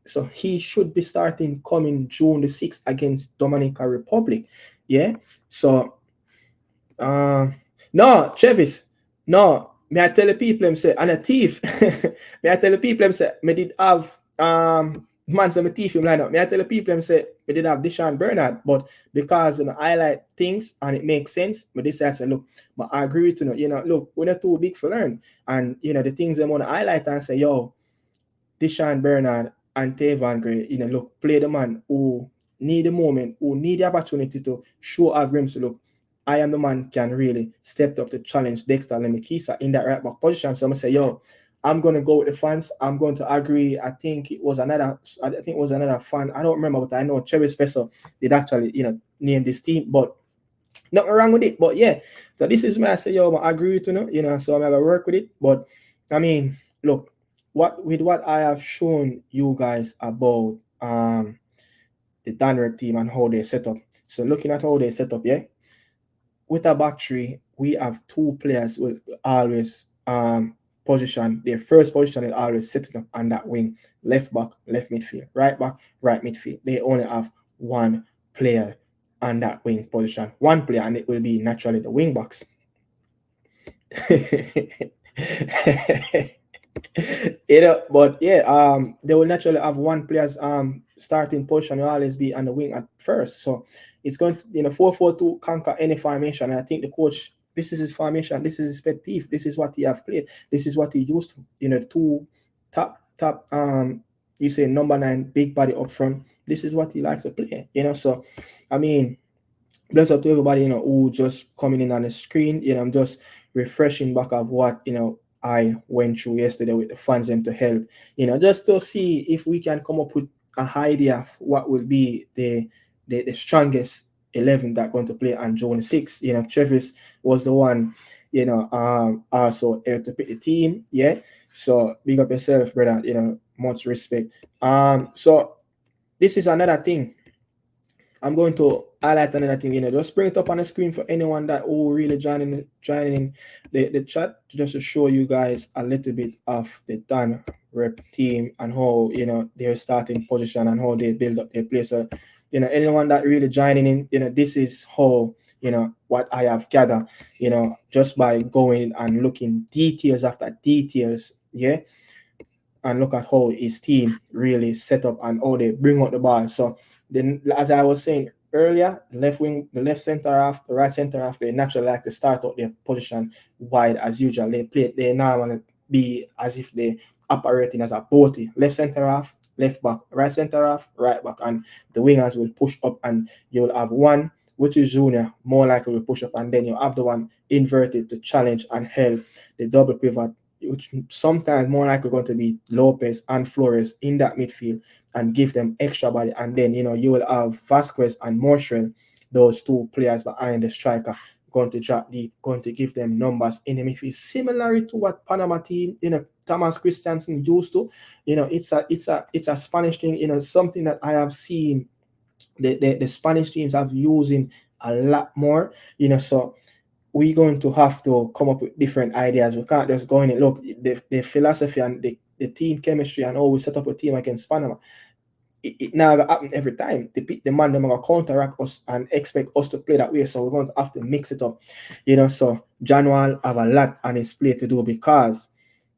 So he should be starting coming June the 6th against Dominican Republic. Yeah. So no, Chevis, no. May I tell the people say, and a thief. May I tell the people say, me did have man say me thief him line up. May I tell the people say, me did have Deshaun Bernard, but because I like things and it makes sense, but this I say, look, but I agree with look, we're not too big for learn. And the things I want to highlight and say, yo, Deshaun Bernard and Tevan Gray, look, play the man who need the moment, who need the opportunity to show our grims to look. I am the man can really step up to challenge Dexter Lemikisa in that right back position. So I'm gonna say, yo, I'm gonna go with the fans. I'm going to agree. I think it was another fan. I don't remember, but I know Cherry Special did actually, name this team, but nothing wrong with it. But yeah, so this is where I say, yo, I agree with so I'm gonna work with it. But I mean, look, what I have shown you guys about the Danrep team and how they set up. So looking at how they set up, yeah. With a back three, we have two players will always position, their first position is always sitting up on that wing, left back, left midfield, right back, right midfield. They only have one player on that wing position, one player, and it will be naturally the wing backs. But yeah, they will naturally have one player's starting position will always be on the wing at first. So it's going to 4-4-2 conquer any formation. And I think the coach, this is his formation, this is his pet peeve, this is what he have played, this is what he used to, two top you say number 9 big body up front. This is what he likes to play, so I mean, bless up to everybody, who just coming in on the screen. I'm just refreshing back of what I went through yesterday with the fans and to help, just to see if we can come up with an idea of what will be the strongest 11 that going to play on June 6th. Travis was the one, also able to pick the team. Yeah. So big up yourself, brother. Much respect. So this is another thing. I'm going to highlight another thing, just bring it up on the screen for anyone that who really joining the chat, just to show you guys a little bit of the Dan Rep team and how, their starting position and how they build up their play. So, anyone that really joining in, this is how, what I have gathered, just by going and looking details after details, yeah, and look at how his team really set up and how they bring out the ball. So then, as I was saying earlier, the left wing, the left center half, the right center half, they naturally like to start out their position wide as usual. They now want to be as if they operating as a boaty. Left center half, left back, right center half, right back, and the wingers will push up, and you'll have one, which is Junior, more likely will push up, and then you have the one inverted to challenge and help the double pivot, which sometimes more likely going to be Lopez and Flores in that midfield and give them extra body. And then, you will have Vasquez and Moshel, those two players behind the striker, going to drop deep, going to give them numbers in the midfield, similar to what Panama team, Thomas Christensen used to. It's a Spanish thing, something that I have seen the Spanish teams have using a lot more, so we're going to have to come up with different ideas. We can't just go in and look the philosophy and the team chemistry and always set up a team against Panama. It now happen every time. The man them gonna counteract us and expect us to play that way. So we're going to have to mix it up. So Janual have a lot on his plate to do because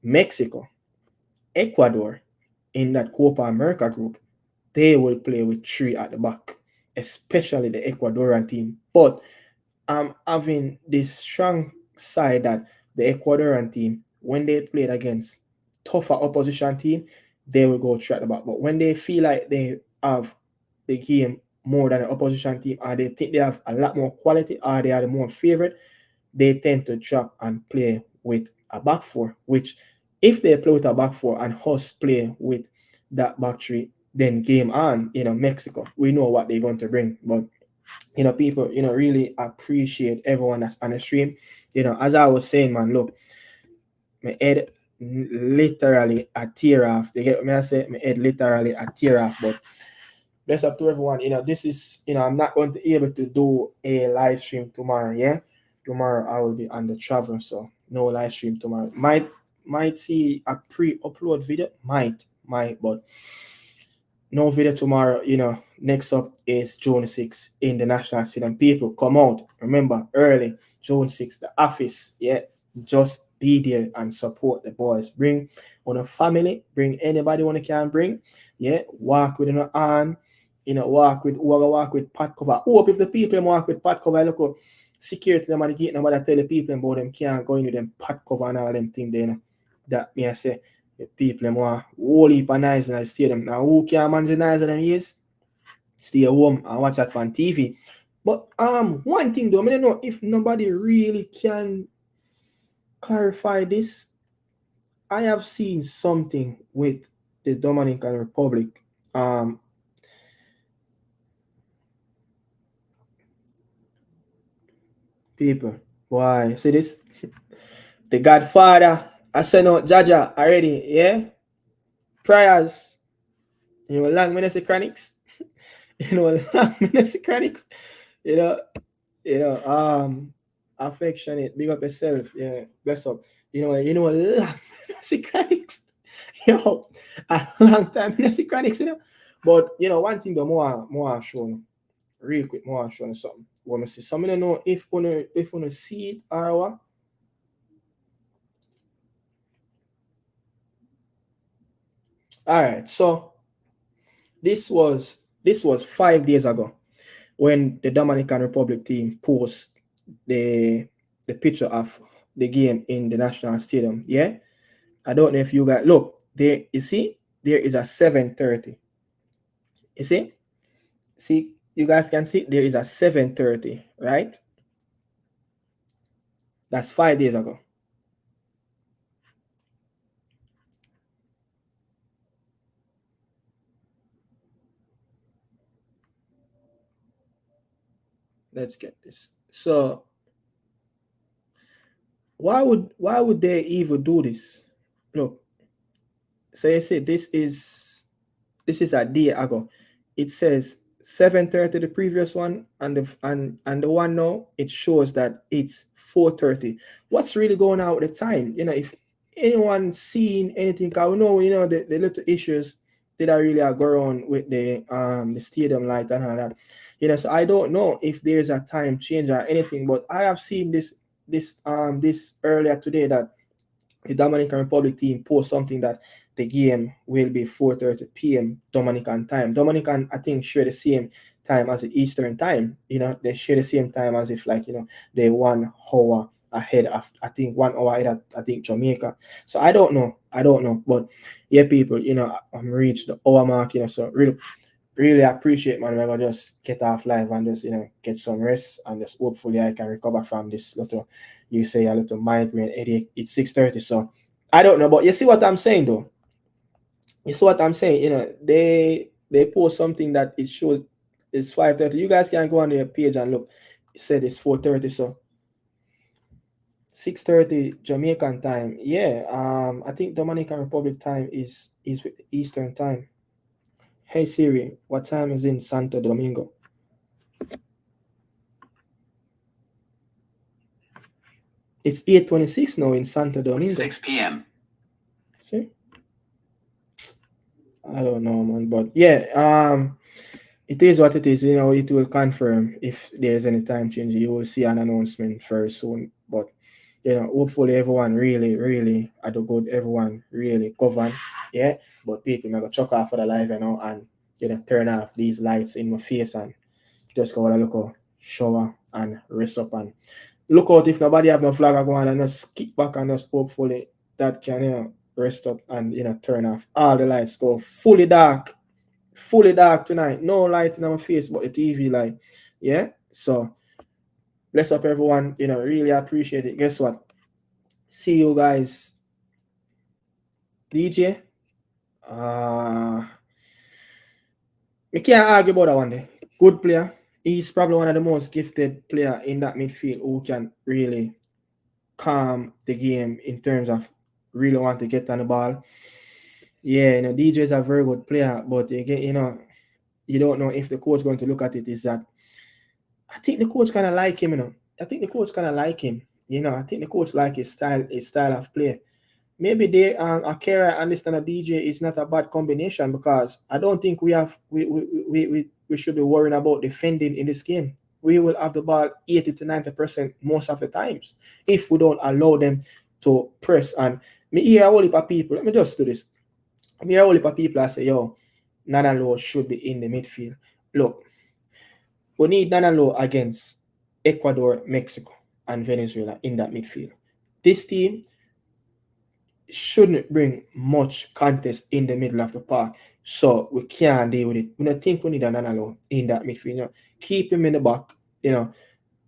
Mexico, Ecuador in that Copa America group, they will play with 3 at the back, especially the Ecuadorian team. But I'm having this strong side that the Ecuadorian team, when they played against tougher opposition team, they will go 3 at the back. But when they feel like they have the game more than the opposition team, or they think they have a lot more quality, or they are the more favorite, they tend to drop and play with a back 4, which if they play with a back 4 and us play with that back 3, then game on, Mexico, we know what they're going to bring. But people, really appreciate everyone that's on the stream. As I was saying, man, look, my head literally a tear off. They get me, I say, my head literally a tear off. But bless up to everyone. This is, I'm not going to be able to do a live stream tomorrow. Yeah, tomorrow I will be on the travel, so no live stream tomorrow. Might see a pre-upload video, might, but no video tomorrow. Next up is June 6th in the National Stadium. People, come out. Remember, early, June 6th, the office. Yeah, just be there and support the boys. Bring on a family, bring anybody one you can bring. Yeah, walk with an arm. Walk with pot cover. Hope if the people walk with pot cover, look, security them at the gate, nobody tell the people about them can't go in with them pot cover and all them things there. That me I say. The people them want whole heap of nice in the stadium. Now who can manage the nice of them is stay home and watch that on TV. But one thing though, I don't know if nobody really can clarify this. I have seen something with the Dominican Republic. People, why? See this? The Godfather, I sent out Jaja already, yeah? Prayers. Long ministry chronics. Long ministry chronics. Affectionate, big up yourself, yeah, bless up. Long ministry chronics. A long time ministry chronics, But one thing the more show, real quick, more show something. Want to see some of know if wanna see it or what. All right, so this was 5 days ago when the Dominican Republic team post the picture of the game in the National Stadium. Yeah, I don't know if you guys look there. You see, there is a 7:30. You see, you guys can see there is a 7:30, right? That's 5 days ago. Let's get this. So why would they even do this? Look, so you see, this is a day ago. It says 7:30 the previous one, and the one now it shows that it's 4:30. What's really going on with the time? If anyone seen anything, I know the little issues that are really go on with the stadium light and all that. So I don't know if there's a time change or anything, but I have seen this earlier today that the Dominican Republic team post something that the game will be 4:30 p.m. Dominican time. Dominican, I think, share the same time as the Eastern time. They share the same time as if they 1 hour ahead of, I think 1 hour ahead of, I think, Jamaica. So I don't know. But yeah, people, I'm reached the hour mark, so really appreciate, man. I'm gonna just get off live and just get some rest and just hopefully I can recover from this little, you say, a little migraine headache. It's 6:30, so I don't know, but you see what I'm saying though. You see what I'm saying. They post something that it shows it's 5:30. You guys can go on their page and look. It said it's 4:30, so 6:30 Jamaican time. Yeah. I think Dominican Republic time is Eastern time. Hey Siri, what time is in Santo Domingo? It's 8:26 now in Santo Domingo. 6 p.m. See? I don't know, man. But yeah, it is what it is. You know, it will confirm if there's any time change. You will see an announcement very soon. But you know, hopefully everyone really I do good. Everyone really govern. Yeah. But people may go chuck off for the live, you know, and turn off these lights in my face and just go and look out, shower and rest up and look out if nobody have no flag go on and just kick back and just hopefully that can rest up and turn off all the lights, go fully dark tonight, no light in my face but the TV light. Yeah, so bless up everyone, really appreciate it. Guess what, see you guys. DJ, we can't argue about that one day. Good player. He's probably one of the most gifted player in that midfield who can really calm the game in terms of really want to get on the ball. Yeah, DJ is a very good player, but again, you don't know if the coach going to look at it is that I think the coach kind of like him, I think the coach kind of like him, I think the coach like his style of play. Maybe they Akira understand that DJ is not a bad combination because I don't think we should be worrying about defending in this game. We will have the ball 80 to 90% most of the times if we don't allow them to press. And me hear a whole heap of people. Let me just do this. Me hear a whole heap of people I say, yo, Nanalo should be in the midfield. Look, we need Nanalo against Ecuador, Mexico, and Venezuela in that midfield. This team shouldn't bring much contest in the middle of the park, so we can't deal with it. We don't think we need a Nanalo in that midfield. Keep him in the back.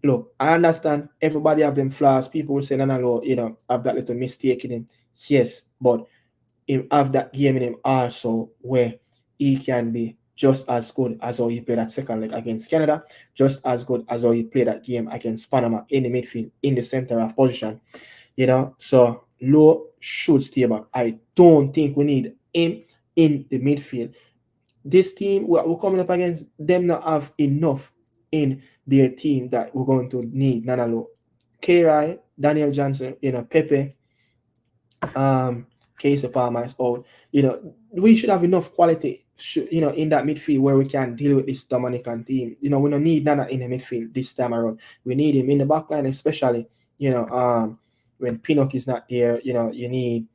Look, I understand everybody have them flaws. People will say Nanalo, have that little mistake in him. Yes, but he have that game in him also where he can be just as good as how he played that second leg against Canada, just as good as how he played that game against Panama in the midfield, in the center of position. So Low should stay back. I don't think we need him in the midfield. This team, we're coming up against them not have enough in their team that we're going to need Nanalo. K.I., Daniel Johnson, Pepe, Casey Palmer is out. We should have enough quality, in that midfield where we can deal with this Dominican team. We don't need Nana in the midfield this time around. We need him in the back line, especially, when Pinnock is not there, you need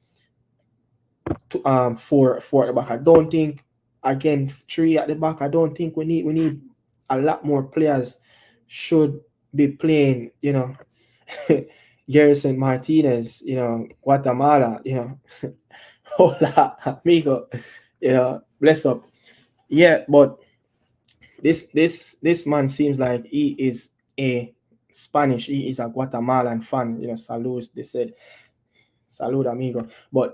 four at the back. I don't think, again, 3 at the back. I don't think we need a lot more players should be playing, Garrison Martinez, Guatemala, hola, amigo, bless up. Yeah, but this man seems like he is a Spanish, he is a Guatemalan fan, salud, they said, salud, amigo. But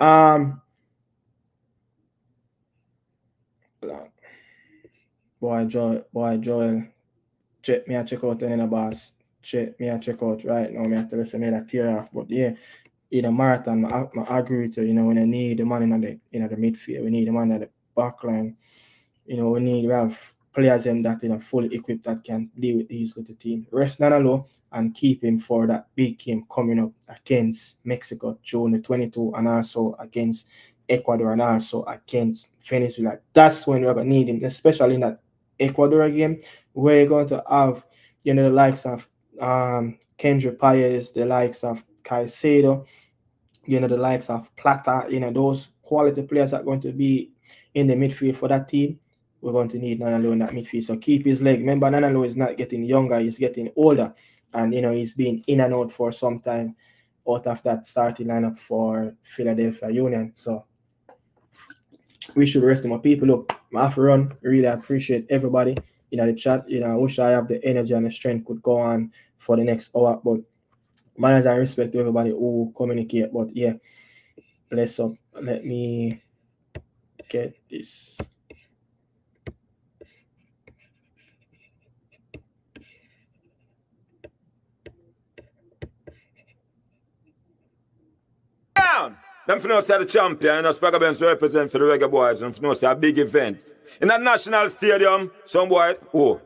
boy Joel, check out any boss. Check out right now. Me have to listen to that tear off. But yeah, in a marathon, I agree with you. When I need the man in the midfield, we need the man at the back line. We have players that fully equipped that can deal with these little team. Rest Nanalo and keep him for that big game coming up against Mexico June 22, and also against Ecuador and also against Venezuela. That's when we're gonna need him, especially in that Ecuador game where you're going to have the likes of Kendra Paez, the likes of Caicedo, the likes of Plata, those quality players are going to be in the midfield for that team. We're going to need Nanalo in that midfield. So keep his leg. Remember, Nanalo is not getting younger, he's getting older. And he's been in and out for some time out of that starting lineup for Philadelphia Union. So we should rest him up. People, look, I have to run. Really appreciate everybody in the chat. I wish I have the energy and the strength could go on for the next hour. But manners and respect to everybody who communicate. But yeah, bless up. Let me get this. Them for know say the champion and Spagga Benz represent for the Reggae Boyz and for know say a big event. In that national stadium, some boy,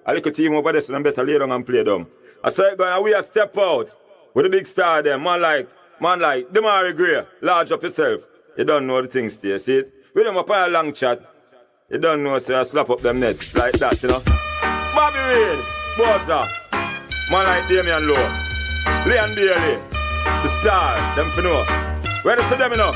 a little team over there, so them better lay down and play them. I say, we a step out. With the big star there, man like Demari Gray, large up yourself. You don't know the things there, see it? We them up on a long chat. You don't know, so I slap up them nets like that, you know. Bobby Reed, Boza, man like Damian Lowe, Leon Bailey, the star, them for know. Where is them, you know?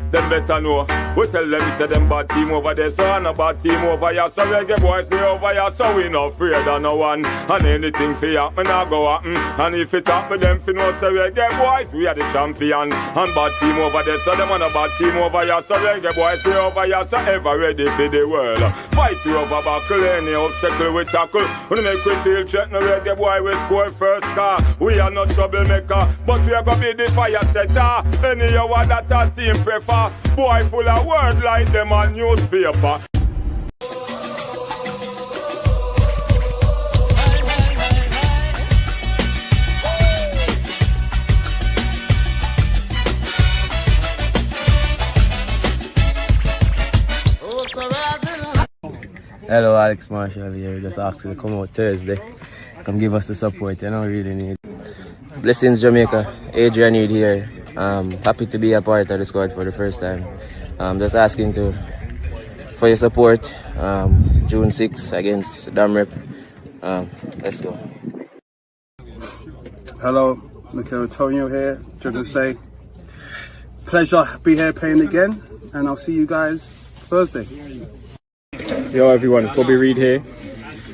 Them better know. We tell them say them bad team over there, so I'm a bad team over here. So Reggae Boyz stay over here, so we not afraid of no one. And anything for happen, I go happen. And if it happen, them fi know say Reggae Boyz, we are the champion. And bad team over there, so them on a bad team over here. So Reggae Boyz stay over here, so ever ready for the world. Fight you over buckle, any obstacle we tackle. When make we feel threat, no Reggae Boy we score first car. We are not troublemaker, but we are gonna be the fire setter. Any hour that our team prefer. Boy full of words like them on newspaper. Hello, Alex Marshall here. Just asked you to come out Thursday. Come give us the support, you know, we really need. Blessings, Jamaica. Adrian Reed here. Happy to be a part of the squad for the first time. Just asking for your support. June 6th against Damrep. Let's go. Hello, Michael Antonio here. Just to say, pleasure be here playing again, and I'll see you guys Thursday. Yo everyone, Bobby Reed here.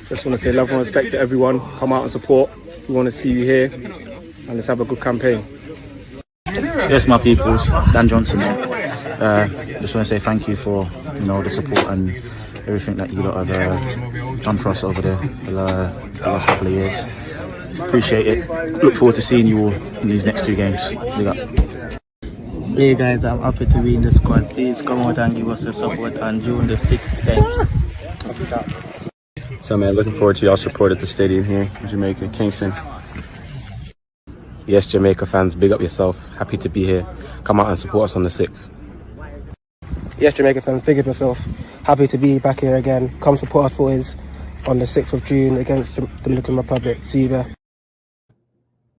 Just want to say love and respect to everyone. Come out and support. We want to see you here, and let's have a good campaign. Yes, my peoples, Dan Johnson here. Just want to say thank you for the support and everything that you lot have done for us over the last couple of years. Appreciate it. Look forward to seeing you all in these next 2 games. Big up. Hey guys, I'm happy to be in the squad. Please come out and give us the support on June the 6th. Thank you. So man, looking forward to y'all support at the stadium here in Jamaica, Kingston. Yes, Jamaica fans, big up yourself. Happy to be here. Come out and support us on the 6th. Yes, Jamaica fans, big up yourself. Happy to be back here again. Come support us, boys, on the 6th of June against the Dominican Republic. See you there.